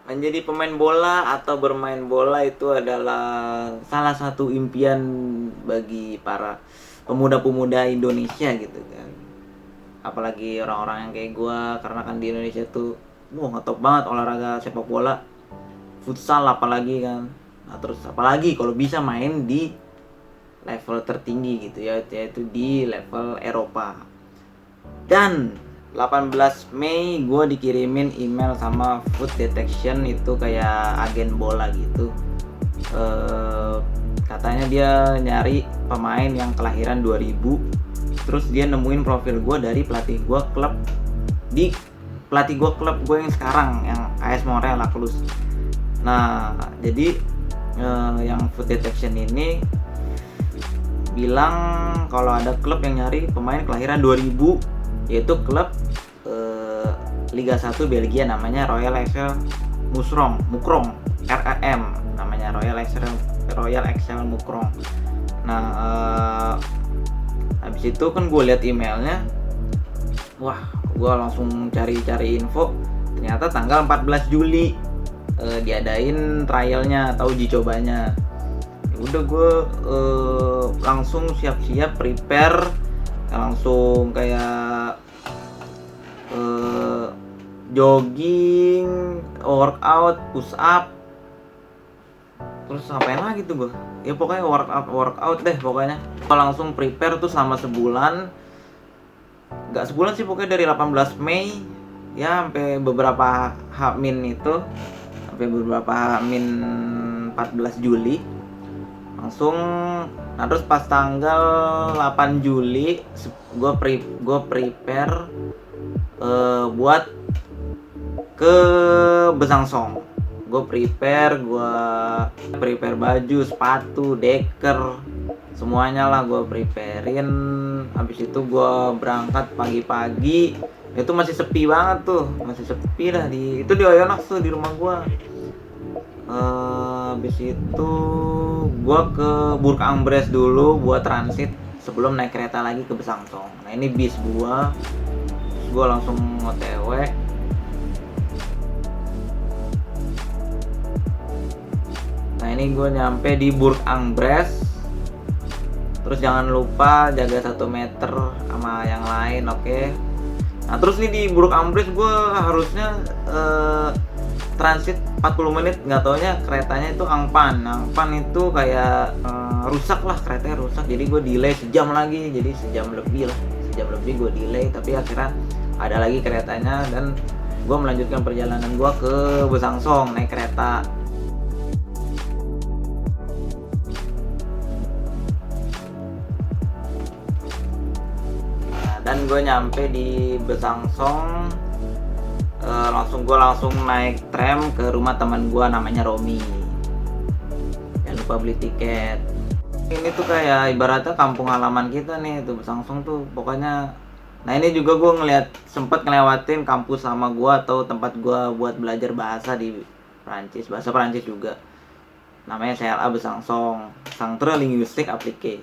menjadi pemain bola atau bermain bola itu adalah salah satu impian bagi para pemuda-pemuda Indonesia gitu kan. Apalagi orang-orang yang kayak gue, karena kan di Indonesia tuh ngetop banget olahraga sepak bola, futsal apalagi kan. Nah terus apalagi kalau bisa main di level tertinggi gitu ya, yaitu di level Eropa. Dan 18 Mei gue dikirimin email sama Food Detection, itu kayak agen bola gitu. Katanya dia nyari pemain yang kelahiran 2000. Terus dia nemuin profil gue dari pelatih gue klub yang sekarang, yang AS Montreal Lacrosse. Nah jadi yang Food Detection ini bilang kalau ada klub yang nyari pemain kelahiran 2000, yaitu klub Liga 1 Belgia, namanya Royal Excel Mukrong RAM, namanya Royal Excel Mukrong. Nah habis itu kan gue lihat emailnya, wah gue langsung cari info. Ternyata tanggal 14 Juli diadain trialnya atau uji cobanya. Udah gue langsung siap-siap prepare, langsung kayak jogging, workout, push up, terus ngapain lagi tuh gue, ya pokoknya workout deh pokoknya. Gue langsung prepare tuh selama sebulan, nggak sebulan sih pokoknya, dari 18 Mei ya sampai beberapa H-min itu, sampai beberapa H-min 14 Juli langsung. Nah terus pas tanggal 8 Juli gue prepare buat ke Besançon. Gue prepare baju, sepatu, deker, semuanya lah gue preparein. Habis itu gue berangkat pagi-pagi, itu masih sepi banget tuh, masih sepi lah di Oyonnax tuh, di rumah gue. Habis itu gue ke Bourg-en-Bresse dulu buat transit sebelum naik kereta lagi ke Besançon. Nah ini bis gue langsung OTW. Nah ini gue nyampe di Bourg-en-Bresse. Terus jangan lupa jaga 1 meter sama yang lain, oke? Nah terus nih di Bourg-en-Bresse gue harusnya transit 40 menit, nggak taunya keretanya itu Angpan itu kayak rusak lah, keretanya rusak, jadi gue delay sejam lagi, jadi sejam lebih gue delay. Tapi akhirnya ada lagi keretanya dan gue melanjutkan perjalanan gue ke Besançon naik kereta. Nah, dan gue nyampe di Besançon, langsung naik tram ke rumah teman gue namanya Romi. Jangan lupa beli tiket. Ini tuh kayak ibaratnya kampung halaman kita nih tuh, Besançon tuh pokoknya. Nah ini juga gue sempet ngelewatin kampus sama gue atau tempat gue buat belajar bahasa bahasa Perancis juga, namanya CLA Besançon, Centre Linguistique Appliqué.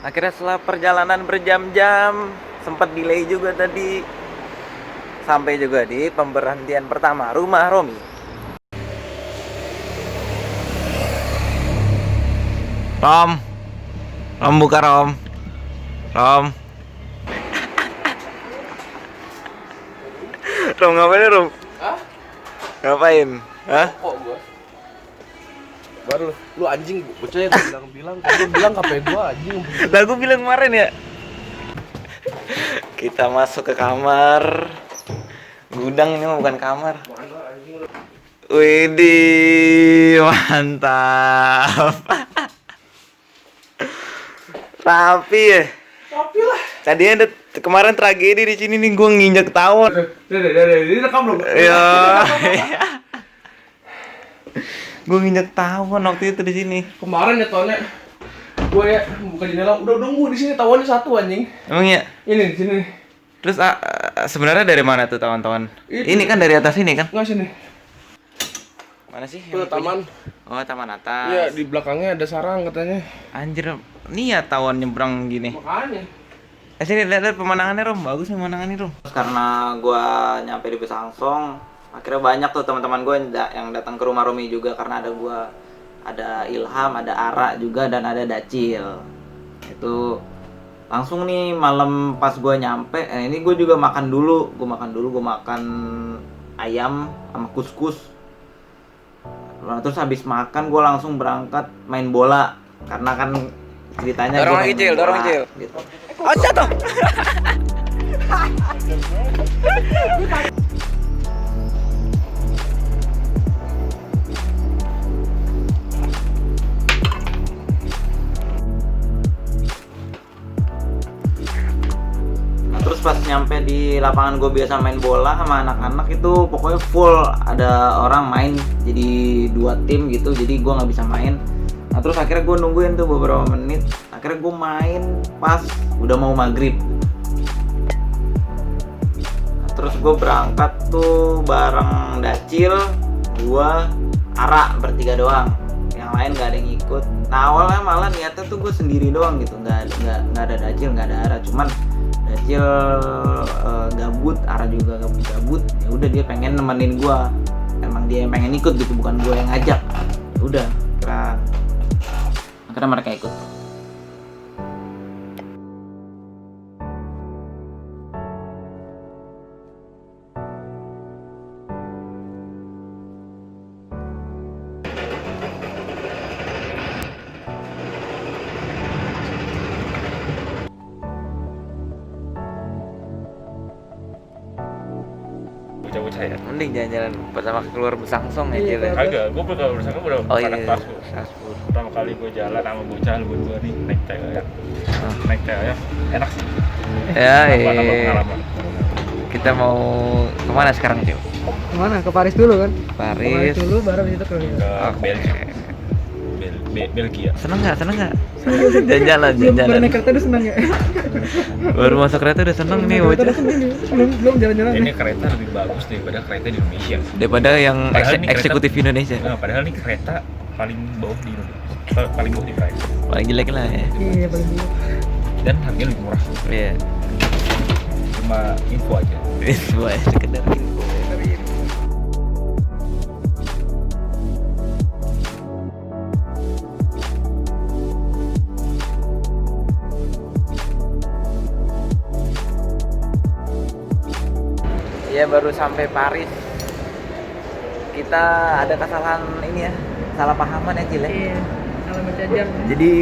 Akhirnya setelah perjalanan berjam-jam, sempat delay juga tadi, sampai juga di pemberhentian pertama, rumah Romi. Rom buka Rom. Rom ngapain Rom? Hah? Ngapain? Hah? Kok gua? Baru lu anjing, bocahnya bilang KP gua anjing. Lah gue bilang kemarin ya. Kita masuk ke kamar. Gudang ini mah bukan kamar. Widih, mantap. Rapi ya. Rapi lah. Tadinya ada kemarin tragedi di sini nih, gue nginjek tawon. Ini rekam belum? Iya. Gue nginjek tawon waktu itu di sini. Kemarin ya tawonnya gue ya buka jendela, udah nunggu di sini tawonnya satu anjing. Emang ya? Ini di sini. Terus sebenarnya dari mana tuh tawon-tawon? Ini kan dari atas ini kan? Enggak sini. Mana sih? Itu taman. Oh, taman atas. Iya, di belakangnya ada sarang katanya. Anjir, nih ya tawon nyebrang gini. Makanya. Sini lihat pemandangannya Rom, bagus nih pemandangannya Rom. Karena gua nyampe di Besangsong, akhirnya banyak tuh teman-teman gua yang datang ke rumah Romi juga karena ada gua, ada Ilham, ada Ara juga dan ada Dacil. Itu langsung nih malam pas gua nyampe, ini gua juga makan dulu, gua makan ayam sama kuskus. Nah, terus habis makan gua langsung berangkat main bola karena kan ceritanya Dorong gua main kecil, bola, dorong kecil. gitu. Oh, jatuh. Nah, terus pas nyampe di lapangan gue biasa main bola sama anak-anak itu pokoknya full ada orang main jadi 2 tim gitu, jadi gue nggak bisa main. Nah terus akhirnya gue nungguin tuh beberapa menit, akhirnya gue main pas udah mau maghrib. Nah, terus gue berangkat tuh bareng Dacil, gue, Ara, bertiga doang, yang lain gak ada yang ikut. Nah awalnya malah niatnya tuh gue sendiri doang gitu, nggak ada Dacil, nggak ada Ara, cuman Dacil gabut, Ara juga gabut. Ya udah dia pengen nemenin gue, emang dia yang pengen ikut gitu, bukan gue yang ngajak. Ya udah, akhirnya mereka ikut. Bocah-bocah ya. Mending jalan-jalan pertama keluar Besangsong ya Cil. Kagak, gue pernah bersama udah Oh anak iya, kelas gua. Pertama kali gue jalan sama bocah lu berdua nih naik TWF. Naik TWF enak sih. Ya, Nambah pengalaman. kita mau kemana sekarang Cil? Kemana? Ke Paris dulu kan? Paris. Dulu baru habis itu ke Ke Belgia. Belgia. Seneng nggak? Jalan-jalan. Baru naik kereta udah senang ya? Baru masuk kereta udah seneng nih bocah. Belum jalan-jalan. Ini kereta lebih bagus daripada kereta di Indonesia. Daripada yang Padahal ini kereta- eksekutif Indonesia. Nah, padahal ini kereta paling bawah di Indonesia. Paling bawah di price. Paling jelek lah ya. Iya, paling dulu. Dan harganya lebih murah. Iya. Cuma info aja. Itu aja sekedar info. Iya baru sampai Paris. Kita ada kesalahan ini ya, salah pahaman ya Cil ya. Iya, salah baca jam. Jadi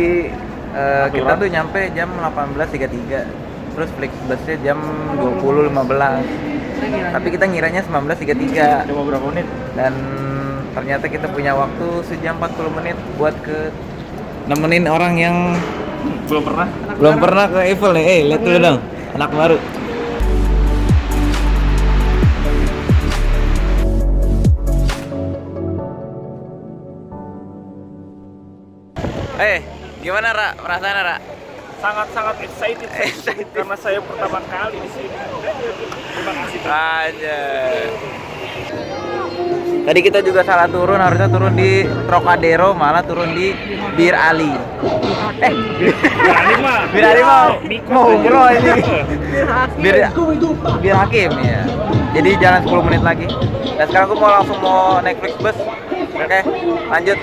kita tuh nyampe jam 18.33. Terus Flixbusnya jam 20.15. Tapi kita ngiranya 19.33. Cuma berapa menit? Dan ternyata kita punya waktu sejam 40 menit buat nemenin orang yang belum pernah ke Eiffel nih. Lihat dulu dong, anak baru. Gimana Ra? Perasaan Ra? Sangat-sangat excited karena saya pertama kali di sini. Terima kasih. Aja. Tadi kita juga salah turun, harusnya turun di Trocadero, malah turun di Bir Ali. Bir Ali mau umroh ini. Bir Hakim ya. Jadi jalan 10 menit lagi. Dan sekarang aku mau naik Flixbus. Oke, lanjut.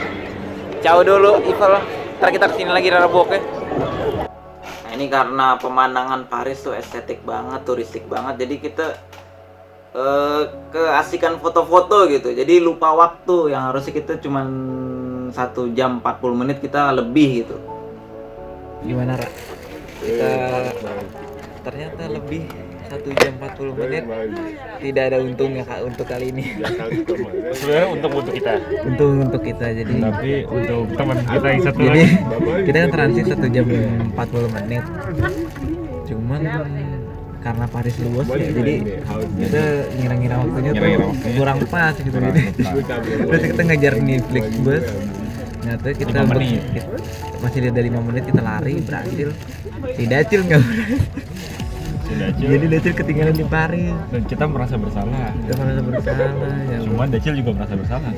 Ciao dulu Eiffel. Ntar kita kesini lagi Rabu, oke? Nah ini karena pemandangan Paris tuh estetik banget, turistik banget, jadi kita keasikan foto-foto gitu, jadi lupa waktu yang harusnya kita cuman 1 jam 40 menit kita lebih gitu. Gimana Ra? Kita ternyata lebih 1 jam 40 menit, tidak ada untungnya Kak untuk kali ini. Sebenarnya untuk kita. Untung untuk kita, jadi Tapi untuk teman kita yang satu jadi lagi. kita kan transit 1 jam 40 menit. Cuman karena Paris luas ya, jadi kita ngira-ngira waktunya tuh kurang pas gitu. Terus kita ngejar nih Flixbus. Ternyata kita 5 menit. masih ada 5 menit kita lari berhasil. Tidak Dacil nggak berhasil. Jadi Dacil ketinggalan di Paris. Dan kita merasa bersalah. Kita merasa bersalah ya. Cuma Dacil juga merasa bersalah.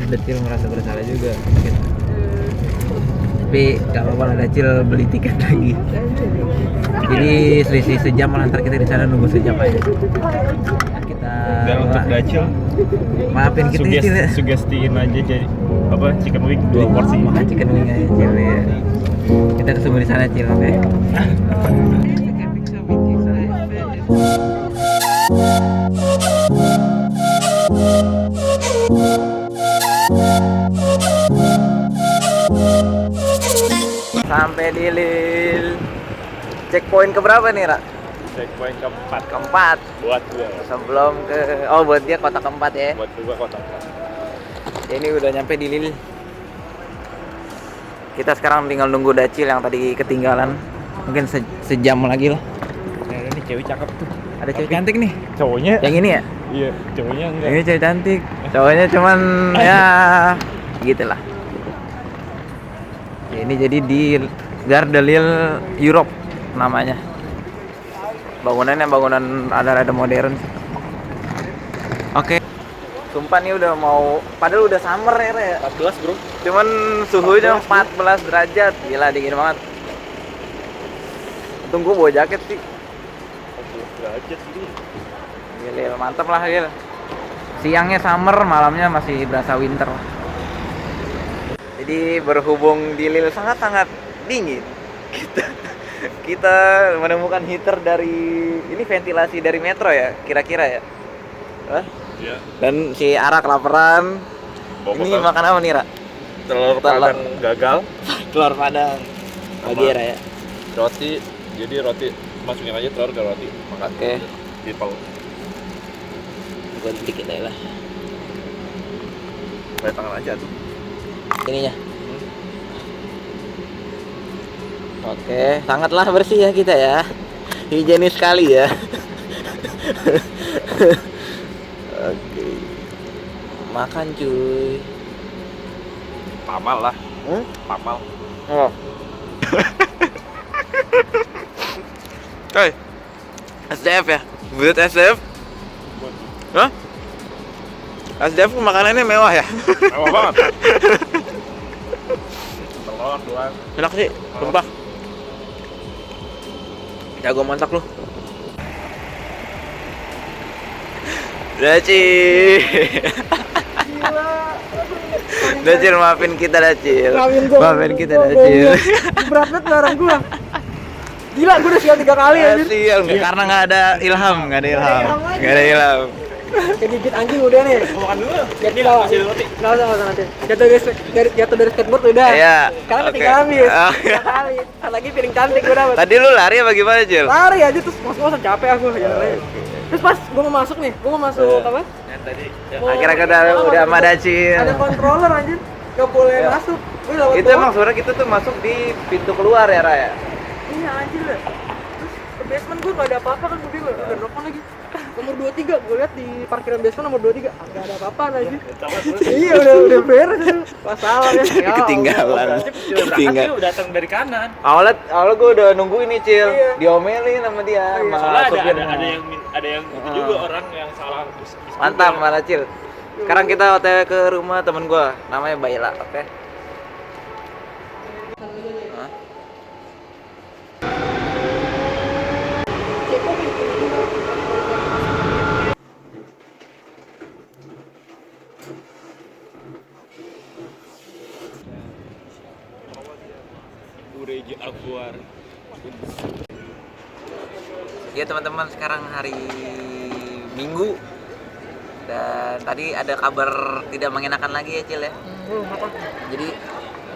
Dacil merasa bersalah juga. Tapi gak apa-apa lah, Dacil beli tiket lagi. Jadi selisih sejam lah, ntar kita di sana nunggu sejam aja. Kita Dan untuk Dacil, maafin kita Cil ya. sugestiin aja jadi apa chicken wing 2 porsi. Makan chicken wing aja Cil ya. Kita ketemu di sana Cil, oke? Sampai di Lil. Checkpoint keberapa nih, Ra? Checkpoint keempat Keempat. buat gue. Sebelum ke buat dia kota keempat ya. Buat gue kota keempat. Ini udah nyampe di Lil. Kita sekarang tinggal nunggu Dacil yang tadi ketinggalan. Mungkin sejam lagi lah. Nah, ini cewek cakep tuh. Ada cewek cantik nih. Cowoknya? Yang ini ya? Iya, cowoknya enggak. Ini cewek cantik. Cowoknya cuman ya gitulah. Ini jadi di Gare de Lille Europe namanya. Bangunannya bangunan ada modern. Oke. Sumpah nih udah mau, padahal udah summer ya. 14 bro. Cuman suhunya 14 derajat. Gila dingin banget. Tunggu bawa jaket sih. 14 derajat ini. Gila, mantep lah Gil. Siangnya summer, malamnya masih berasa winter. Jadi berhubung di Lille sangat-sangat dingin, kita menemukan heater dari ini, ventilasi dari metro ya, kira-kira ya. Hah? Iya. Dan si Ara kelaparan. Ini makan apa nih, Ra? Telur padang gagal. Telur padang. Bagi Ra ya. Roti. Jadi roti masukin aja telur ke roti. Makan. Oke. Dipal. Buat dikit aja lah. Pakai tangan aja tuh. Ininya. Oke, sangatlah bersih ya kita ya. Higienis sekali ya. Oke. Makan cuy. Pamal lah. Pamal. Oh. Hey. SDF ya? Buat SDF? Hah? SDF makanannya mewah ya? Mewah banget. Telur doang. Enak sih, sumpah. Jago masak lu. Dacil. Dacil, maafin kita Dacil. Maafin kita Dacil. Berat banget barang gua. Gila, gua udah sial 3 kali anjir. Sial, karena nggak ada ilham, nggak ada ilham. Kegigit anjing udah nih. Makan dulu. Jadi lah kasih roti. Enggak usah nanti. Jatuh dari skateboard udah. Iya. Sekarang Oke. 3 habis. Oh. 3 kali. Lagi piring cantik gua dapat. Tadi lu lari apa gimana, Cil? Lari aja terus ngos-ngosan capek aku jalan aja. Terus pas gua mau masuk nih, gua mau masuk apa? Yang tadi. Akhirnya kita udah sama Dacil. Ada controller anjir. Gak boleh Iya. masuk. Gua lewat Itu bawah. emang sebenarnya kita tuh masuk di pintu keluar ya, Raya? Iya anjir lah. Terus ke basement gua gak ada apa-apa kan, gua bingung ada rokok lagi. Nomor 23, gua lihat di parkiran basement nomor 23. Enggak ada apa-apa anjir. Iya udah beres. Masalah ya. Ya Ketinggalan. Ketinggalan. Datang dari kanan. Awalnya gue udah nunggu ini, Cil. Iya. Diomelin sama dia. sama Soalnya supir. ada yang itu juga orang yang salah. Mantap, mana Cil. Sekarang kita OTW ke rumah temen gua, namanya Baila, oke? Hah? Ureja Aguar. Ya teman-teman, sekarang hari Minggu dan tadi ada kabar tidak mengenakan lagi ya, Cil ya. Jadi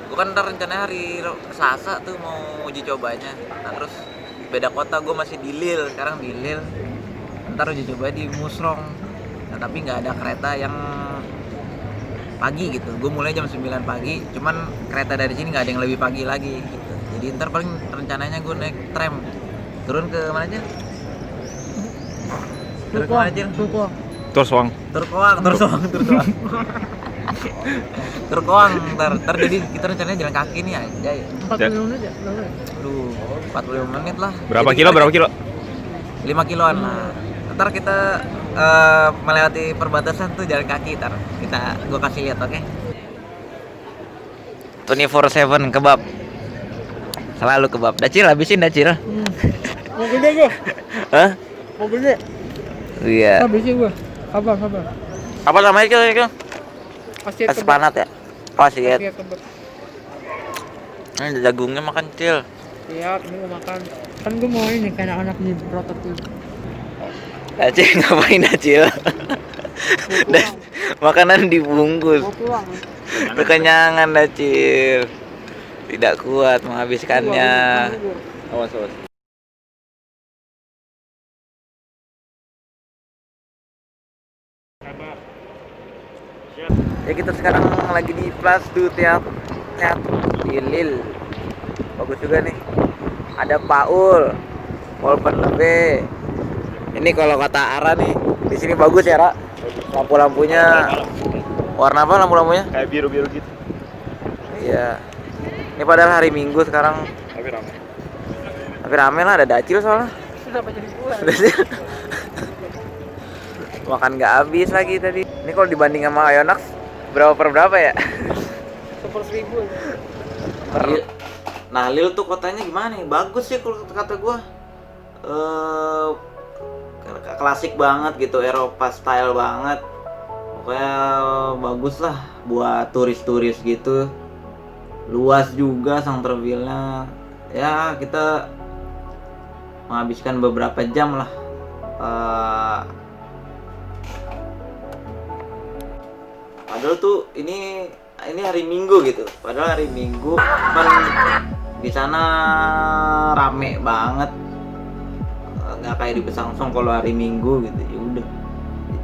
gua kan ntar rencananya hari Selasa tuh mau uji cobanya. Nah terus beda kota, gue masih di Lille, sekarang di Lille. Ntar uji coba di Musrong. Nah tapi nggak ada kereta yang pagi gitu. Gue mulai jam 9 pagi, cuman kereta dari sini nggak ada yang lebih pagi lagi gitu. Jadi ntar paling rencananya gue naik tram turun ke mana aja? Turun ke mana aja? Torswang. Turkoang. Turkoang, ntar jadi kita rencananya jalan kaki nih aja ya. 40 menit ya? Aduh, 45 menit lah. Berapa Jadi kilo? kita- Berapa kilo? 5 kiloan lah. Ntar kita melewati perbatasan tuh jalan kaki, gua kasih lihat, oke? 24/7 kebab. Selalu kebab. Dacil habisin Dacil. Mau gede gua. Hah? Mau gede. Iya. Habisin gua. Sabar. Apa namanya itu? Pasti Es panat ya? Oh, siet. kebab. Ini jagungnya makan Cil. Iya, ini mau makan. Kan gua mau ini kayak anak di brotot tuh. Dacil ngapain Dacil? Makanan dibungkus. Mau pulang. Kekenyangan Dacil. Tidak kuat menghabiskannya. Awas. Ya kita sekarang lagi di Place du Théâtre di Lille. Bagus juga nih. Ada Paul Lebe. Ini kalau kata Ara nih, di sini bagus ya, Ra. Lampu-lampunya warna apa lampu-lampunya? Kayak biru-biru gitu. Iya. Ini padahal hari Minggu sekarang. Tapi ramai. Tapi rame lah, ada Dacil soalnya. Kenapa jadi pulang? Makan nggak habis lagi tadi. Ini kalau dibanding sama Ayonax berapa per berapa ya? 1/1000. Nah, Lille tuh kotanya gimana nih? Bagus sih kalau kata gua. Klasik banget gitu, Eropa style banget. Pokoknya bagus lah buat turis-turis gitu. Luas juga Centreville-nya. Ya, kita menghabiskan beberapa jam lah. Padahal tuh ini hari Minggu gitu. Padahal hari Minggu kan di sana rame banget. Nggak kayak di Besançon kalau hari Minggu gitu. Ya udah.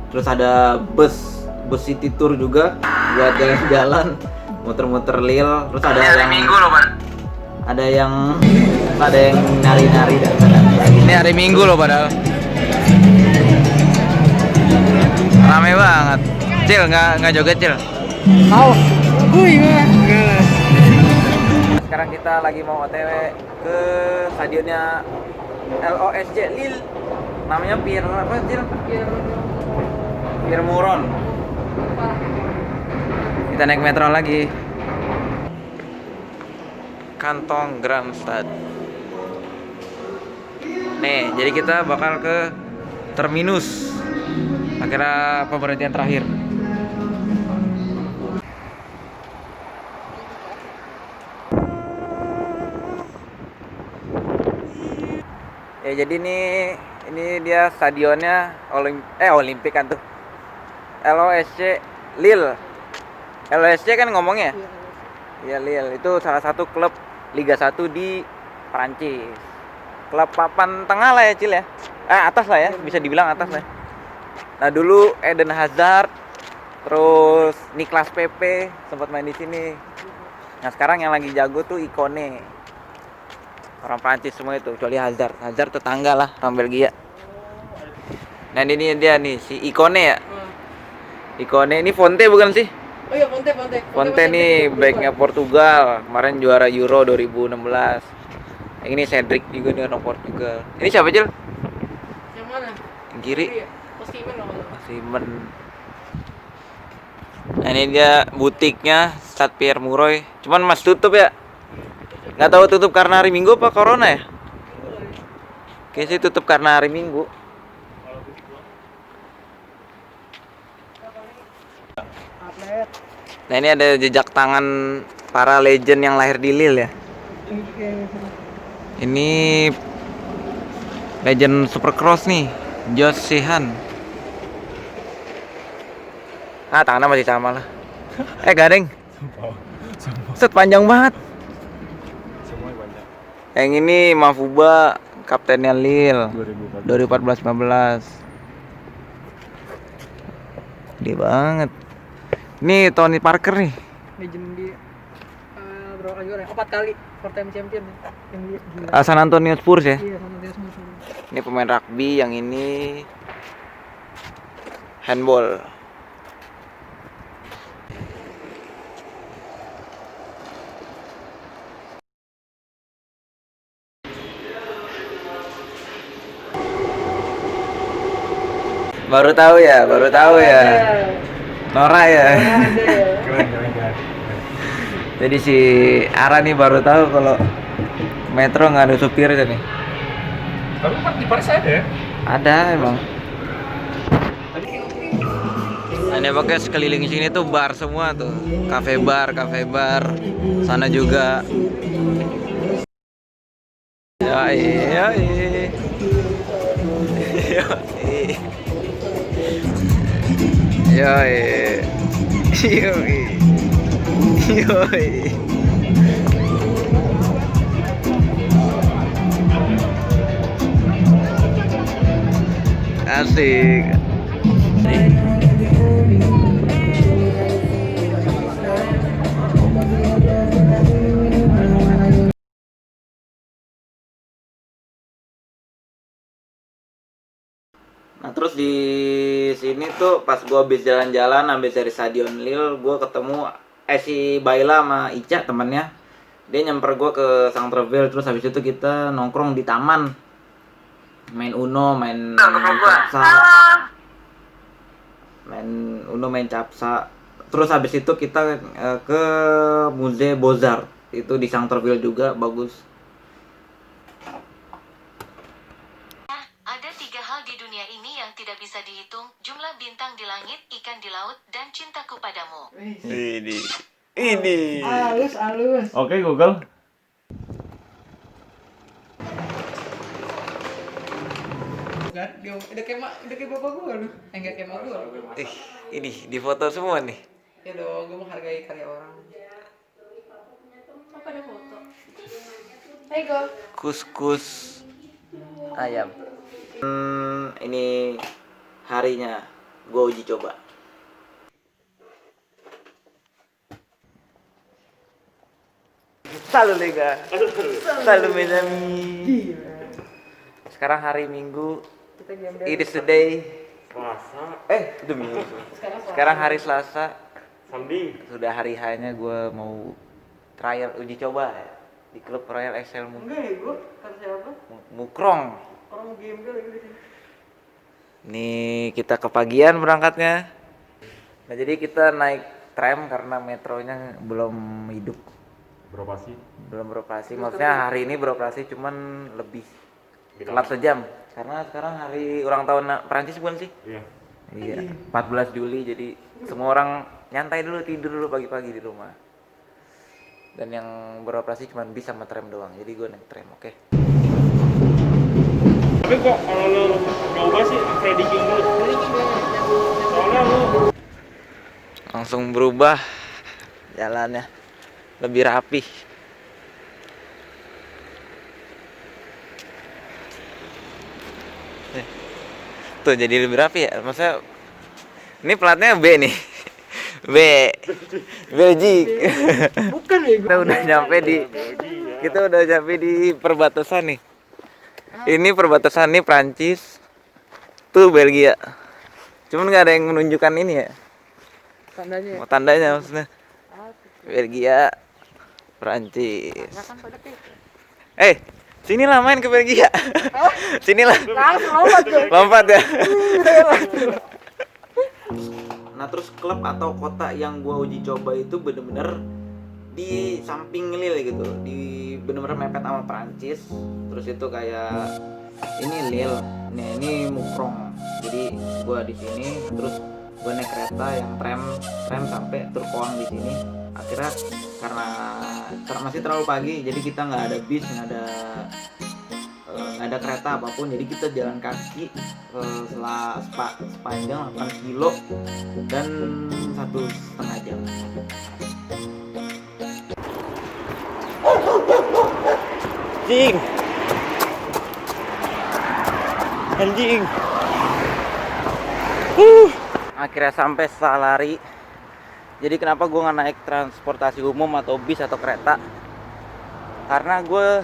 Terus ada bus city tour juga buat jalan-jalan, muter-muter Lille. Terus ada yang Minggu loh, Pak. Ada yang nari-nari dan ini hari Minggu loh padahal. Rame banget. Cil, nggak joget Cil. Mau. Gue enggak lah. Sekarang kita lagi mau OTW ke stadionnya LOSC Lille. Namanya Pierre apa Cil? Pierre Mauron. Kita naik metro lagi. Kantong Grand Stade. Nih, jadi kita bakal ke terminus. Akhirnya pemberhentian terakhir. Ya jadi ini dia stadionnya Olimpik kan tuh. LOSC Lille. LOSC kan ngomongnya. Ya Lille itu salah satu klub Liga 1 di Prancis. Klub papan tengah lah ya Cil ya. Atas lah ya, bisa dibilang atas lah. Nah dulu Eden Hazard, terus Niklas Pepe sempat main di sini. Nah sekarang yang lagi jago tuh Ikone. Orang Prancis semua itu, kecuali Hazard. Hazard tetangga lah, orang Belgia. Nah ini dia nih, si Ikone ya. Ikone ini Fonte bukan sih? Oh iya, Fonte. Fonte nih backnya Portugal, kemarin juara Euro 2016. Ini Cedric juga nih orang Portugal. Ini siapa Cil? Yang mana? Yang kiri? Osimhen namanya. Osimhen. Nah ini dia butiknya Stade Pierre Mauroy. Cuman mas tutup ya. Nggak tahu tutup karena hari Minggu apa corona ya? Kayaknya sih tutup karena hari Minggu. Atlet. Nah ini ada jejak tangan para legend yang lahir di Lille ya. Ini legend Supercross nih, Jos Sheehan. Tangannya masih sama lah. Gading. Set panjang banget. Semuanya banyak. Yang ini Mafuba, kaptennya Lille 2014-15. Gede banget. Ini Tony Parker nih. Legend di berapa kali juara? 4 kali four time champion yang dia gila. San Antonio Spurs ya. Iya, sama dia semua. Ini pemain rugby, yang ini handball. Baru tahu ya. Nora ya. Keren. Jadi si Ara nih baru tahu kalau Metro nggak ada supirnya nih. Tapi kan di Paris ada ya? Ada emang. Nah, ini pakai sekeliling sini tuh bar semua tuh. Cafe bar. Sana juga. Yoi. Asik. Nah terus di sini tuh pas gua habis jalan-jalan habis dari Stadion Lille, gua ketemu si Baila sama Ica temennya. Dia nyamper gua ke Centreville, terus habis itu kita nongkrong di taman. Main Uno, main capsa. Main capsa. Terus habis itu kita ke Musée Beaux-Arts. Itu di Centreville juga bagus. Ada 3 hal di dunia ini yang tidak bisa dihitung: jumlah bintang di langit, ikan di laut, dan cintaku padamu. Ini. Halus. Oke, Google. Kan dia udah kayak bapak gua lu. Enggak kayak mak gua. Ini di foto semua nih. Ya dong, gua menghargai karya orang. Apa ada foto? Hey go. Kuskus ayam. Ini harinya gue uji coba. Salut Lega. Salut Medami. Sekarang hari Minggu. Kita gembel. It is the day. Selasa, Udah Minggu. Sekarang hari Selasa. Sandi. Sudah hari hanya gue mau trial uji coba ya, di klub Royal Excel Enggak ya gua, kata siapa? Mukrong. Orang gembel lagi di sini. Nih kita kepagian berangkatnya. Nah jadi kita naik tram karena metronya belum hidup, Berapa sih? belum beroperasi. Maksudnya hari ini beroperasi cuman lebih telat sejam. Karena sekarang hari ulang tahun Prancis bukan sih? Iya. Iya. 14 Juli jadi semua orang nyantai dulu, tidur dulu pagi-pagi di rumah. Dan yang beroperasi cuma bis sama tram doang. Jadi gue naik tram, oke. Tapi kok kalau lu coba sih Freddy King dulu. Soalnya lu Langsung berubah jalannya, lebih rapi. Tuh jadi lebih rapi ya. Maksudnya ini platnya B nih. B. Belgique. Bukan ya gua. Kita udah nyampe di perbatasan nih. Ini perbatasan nih Prancis. Tuh Belgia. Cuman nggak ada yang menunjukkan ini ya. Tandanya. Mau tandanya maksudnya. Belgia, Prancis. Sinilah main ke Belgia. Sinilah. Langsung lompat gua. Lompat ya. Nah terus klub atau kota yang gua uji coba itu bener-bener di samping Lille gitu, di bener-bener mepet sama Prancis. Terus itu kayak ini Lille, ini Mukrong. Jadi gua di sini, terus gua naik kereta yang tram sampai Tourcoing di sini. Akhirnya karena masih terlalu pagi, jadi kita nggak ada bis, nggak ada kereta apapun, jadi kita jalan kaki sepanjang 8 kilo dan 1,5 jam. Anjing. Akhirnya sampai Salari. Jadi kenapa gue nggak naik transportasi umum atau bis atau kereta? Karena gue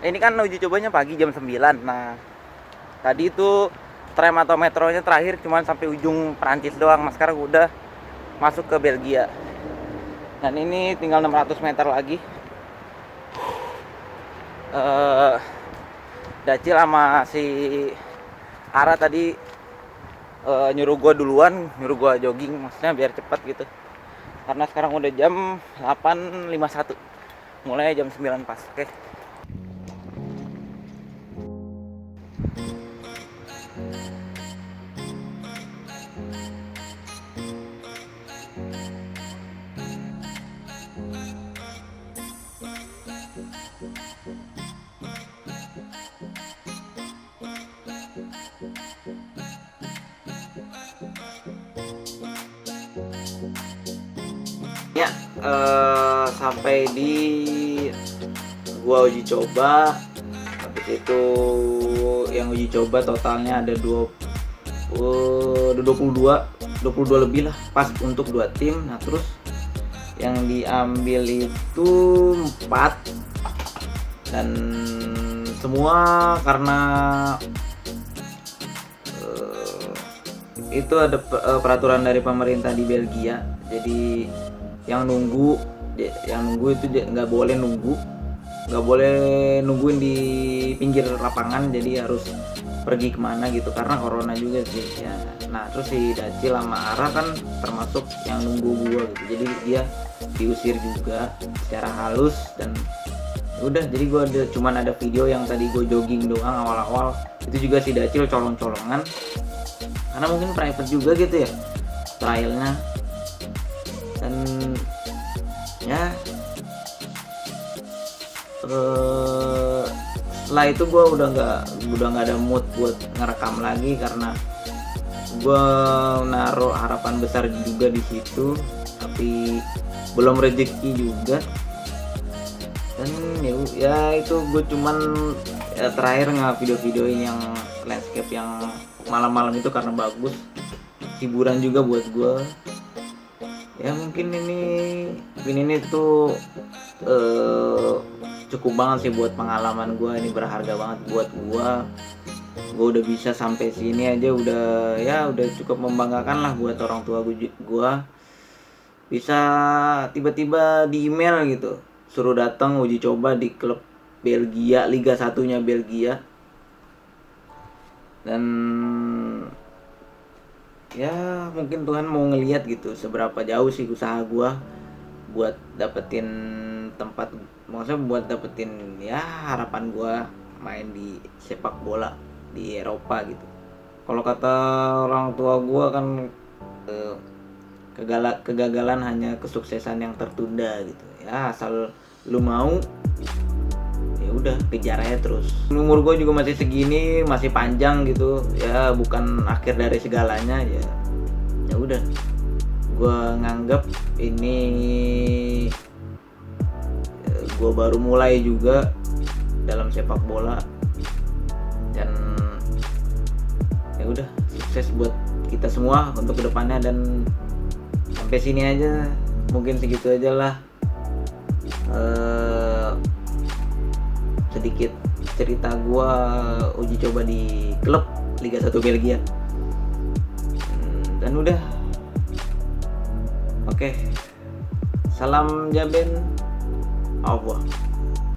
ini kan uji cobanya pagi jam 9. Nah tadi itu tram atau metronya terakhir cuman sampai ujung Prancis doang. Nah sekarang udah masuk ke Belgia. Dan ini tinggal 600 meter lagi. Dacil sama si Ara tadi nyuruh gua duluan, nyuruh gua jogging, maksudnya biar cepat gitu. Karena sekarang udah jam 8.51. Mulai jam 9 pas. Oke. sampai di gua uji coba. Habis itu yang uji coba totalnya ada 22 lebih lah, pas untuk 2 tim. Nah terus yang diambil itu 4, dan semua karena itu ada peraturan dari pemerintah di Belgia. Jadi yang nunggu itu nggak boleh nungguin di pinggir lapangan, jadi harus pergi kemana gitu karena corona juga sih ya. Nah terus si Dacil sama Ara kan termasuk yang nunggu gua gitu, jadi dia diusir juga secara halus. Dan udah, jadi gua cuman ada video yang tadi gua jogging doang awal-awal, itu juga si Dacil colong-colongan karena mungkin private juga gitu ya trialnya. Dan ya setelah itu gue udah nggak ada mood buat ngerekam lagi karena gue naruh harapan besar juga di situ, tapi belum rezeki juga. Dan ya itu gue cuman terakhir video-videoin yang landscape yang malam-malam itu karena bagus, hiburan juga buat gue. Ya mungkin ini tuh cukup banget sih buat pengalaman gue, ini berharga banget buat gue udah bisa sampai sini aja udah cukup membanggakan lah buat orang tua gue bisa tiba-tiba di email gitu suruh datang uji coba di klub Belgia, Liga 1-nya Belgia. Dan ya mungkin Tuhan mau ngelihat gitu seberapa jauh sih usaha gue buat dapetin tempat, maksudnya buat dapetin ya harapan gue main di sepak bola di Eropa gitu. Kalau kata orang tua gue kan kegagalan hanya kesuksesan yang tertunda gitu ya, asal lu mau ya udah kejar aja terus. Umur gue juga masih segini, masih panjang gitu ya, bukan akhir dari segalanya. Ya udah, gue nganggap ini gue baru mulai juga dalam sepak bola. Dan ya udah, sukses buat kita semua untuk kedepannya. Dan sampai sini aja, mungkin segitu aja lah sedikit cerita gue uji coba di klub Liga 1 Belgia. Dan udah, oke. Salam Jaben, au revoir.